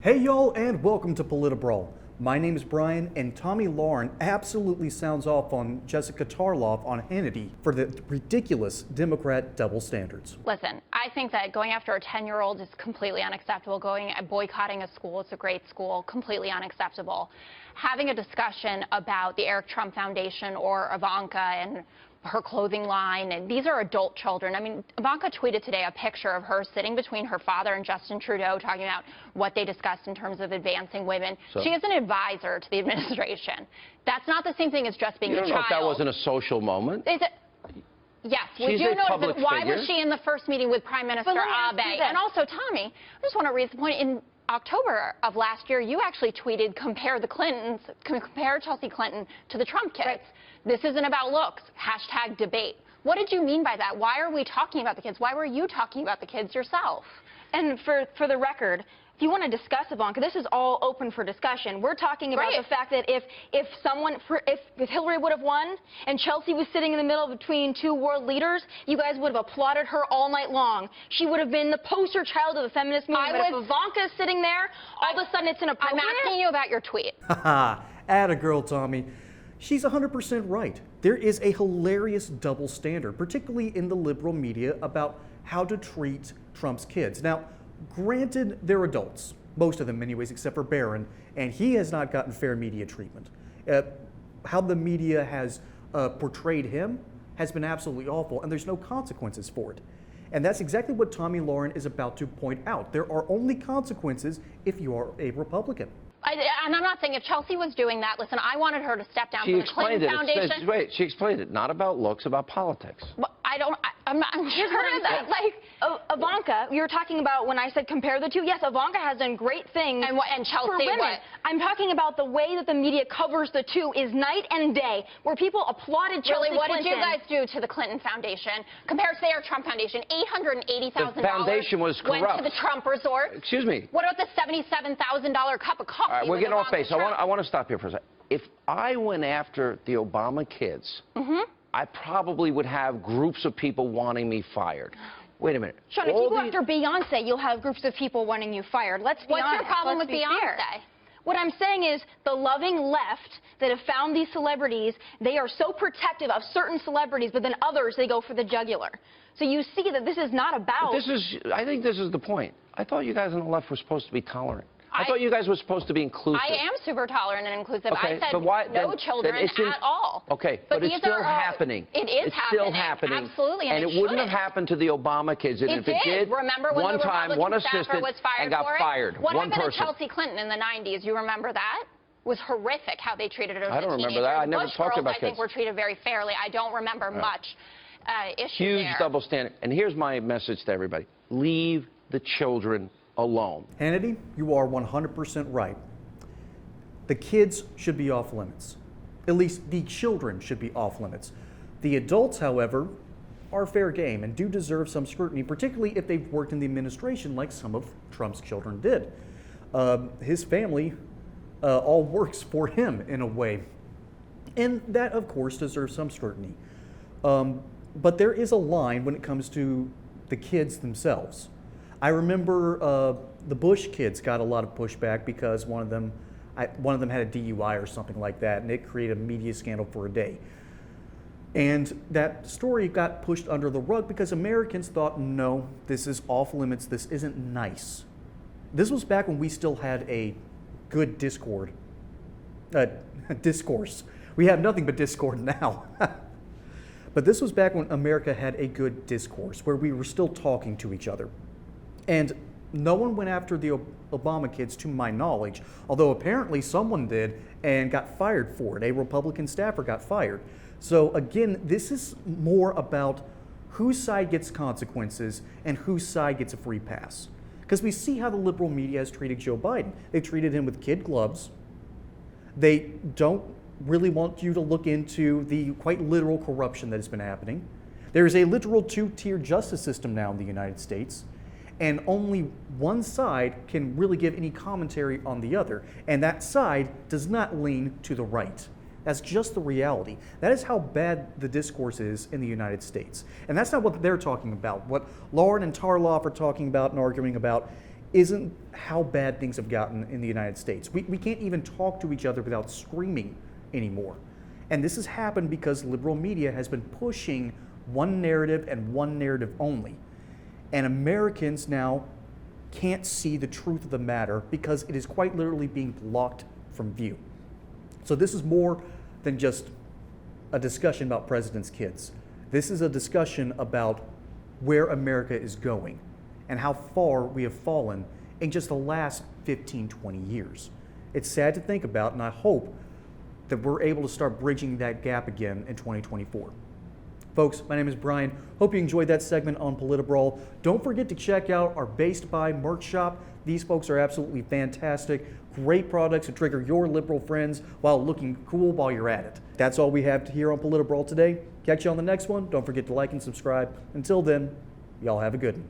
Hey y'all, and welcome to PolitiBrawl. My name is Brian, and Tomi Lahren absolutely sounds off on Jessica Tarlov on Hannity for the ridiculous Democrat double standards. Listen, I think that going after a 10-year-old is completely unacceptable. Boycotting a school, it's a great school, completely unacceptable. Having a discussion about the Eric Trump Foundation or Ivanka and her clothing line, and these are adult children. I mean, Ivanka tweeted today a picture of her sitting between her father and Justin Trudeau talking about what they discussed in terms of advancing women. So, she is an advisor to the administration. That's not the same thing as just being a child. You don't know if that wasn't a social moment? Yes, would you notice that? Why was she in the first meeting with Prime Minister Abe? And also, Tomi, I just want to raise the point. In October of last year, you actually tweeted, compare Chelsea Clinton to the Trump kids. Right. This isn't about looks. # debate. What did you mean by that? Why are we talking about the kids? Why were you talking about the kids yourself? And for the record, if you want to discuss Ivanka, this is all open for discussion. We're talking about the fact that if Hillary would have won and Chelsea was sitting in the middle between two world leaders, you guys would have applauded her all night long. She would have been the poster child of the feminist movement. But if Ivanka is sitting there, all of a sudden it's inappropriate. I'm asking you about your tweet. Haha, atta girl, Tomi. She's 100% right. There is a hilarious double standard, particularly in the liberal media, about how to treat Trump's kids. Now, granted, they're adults, most of them anyways, except for Barron, and he has not gotten fair media treatment. How the media has portrayed him has been absolutely awful, and there's no consequences for it. And that's exactly what Tomi Lahren is about to point out. There are only consequences if you are a Republican. And I'm not saying if Chelsea was doing that, listen, I wanted her to step down from the Clinton Foundation. Wait, she explained it. Not about looks, about politics. Well, I'm sure that, Ivanka, you were talking about when I said compare the two. Yes, Ivanka has done great things and Chelsea for women. What? I'm talking about the way that the media covers the two is night and day, where people applauded Chelsea Clinton. What did you guys do to the Clinton Foundation compared to the Eric Trump Foundation? $880,000 the foundation was corrupt. Went to the Trump resort. Excuse me. What about the $77,000 cup of coffee? All right, we're getting off base. I want to stop here for a second. If I went after the Obama kids, I probably would have groups of people wanting me fired. Wait a minute. Sean, if you go after Beyonce, you'll have groups of people wanting you fired. Let's be honest. What's your problem with Beyonce? What I'm saying is the loving left that have found these celebrities, they are so protective of certain celebrities, but then others, they go for the jugular. So you see that this is not about... I think this is the point. I thought you guys on the left were supposed to be tolerant. I thought you guys were supposed to be inclusive. I am super tolerant and inclusive. Okay, I said no children at all. Okay, but it's still happening. It's still happening. Absolutely. And it wouldn't have happened to the Obama kids. And if it did, remember when one the time, one assistant was fired and got fired. What one happened person. to Chelsea Clinton in the 90s? You remember that? It was horrific how they treated her. I don't remember that. I never talked about kids. I think were treated very fairly. I don't remember much issue Huge there. double standard. And here's my message to everybody. Leave the children alone. Hannity, you are 100% right. The kids should be off limits. At least the children should be off limits. The adults, however, are fair game and do deserve some scrutiny, particularly if they've worked in the administration like some of Trump's children did. His family all works for him in a way. And that, of course, deserves some scrutiny. But there is a line when it comes to the kids themselves. I remember the Bush kids got a lot of pushback because one of them had a DUI or something like that, and it created a media scandal for a day. And that story got pushed under the rug because Americans thought, no, this is off limits, this isn't nice. This was back when we still had a good discourse. We have nothing but discord now. But this was back when America had a good discourse, where we were still talking to each other. And no one went after the Obama kids, to my knowledge, although apparently someone did and got fired for it. A Republican staffer got fired. So again, this is more about whose side gets consequences and whose side gets a free pass. Because we see how the liberal media has treated Joe Biden. They treated him with kid gloves. They don't really want you to look into the quite literal corruption that has been happening. There is a literal two-tier justice system now in the United States, and only one side can really give any commentary on the other, and that side does not lean to the right. That's just the reality. That is how bad the discourse is in the United States. And that's not what they're talking about. What Lahren and Tarlov are talking about and arguing about isn't how bad things have gotten in the United States. We can't even talk to each other without screaming anymore. And this has happened because liberal media has been pushing one narrative and one narrative only. And Americans now can't see the truth of the matter because it is quite literally being blocked from view. So this is more than just a discussion about president's kids. This is a discussion about where America is going and how far we have fallen in just the last 15, 20 years. It's sad to think about, and I hope that we're able to start bridging that gap again in 2024. Folks, my name is Brian. Hope you enjoyed that segment on PolitiBrawl. Don't forget to check out our Based By merch shop. These folks are absolutely fantastic. Great products to trigger your liberal friends while looking cool while you're at it. That's all we have here on PolitiBrawl today. Catch you on the next one. Don't forget to like and subscribe. Until then, y'all have a good one.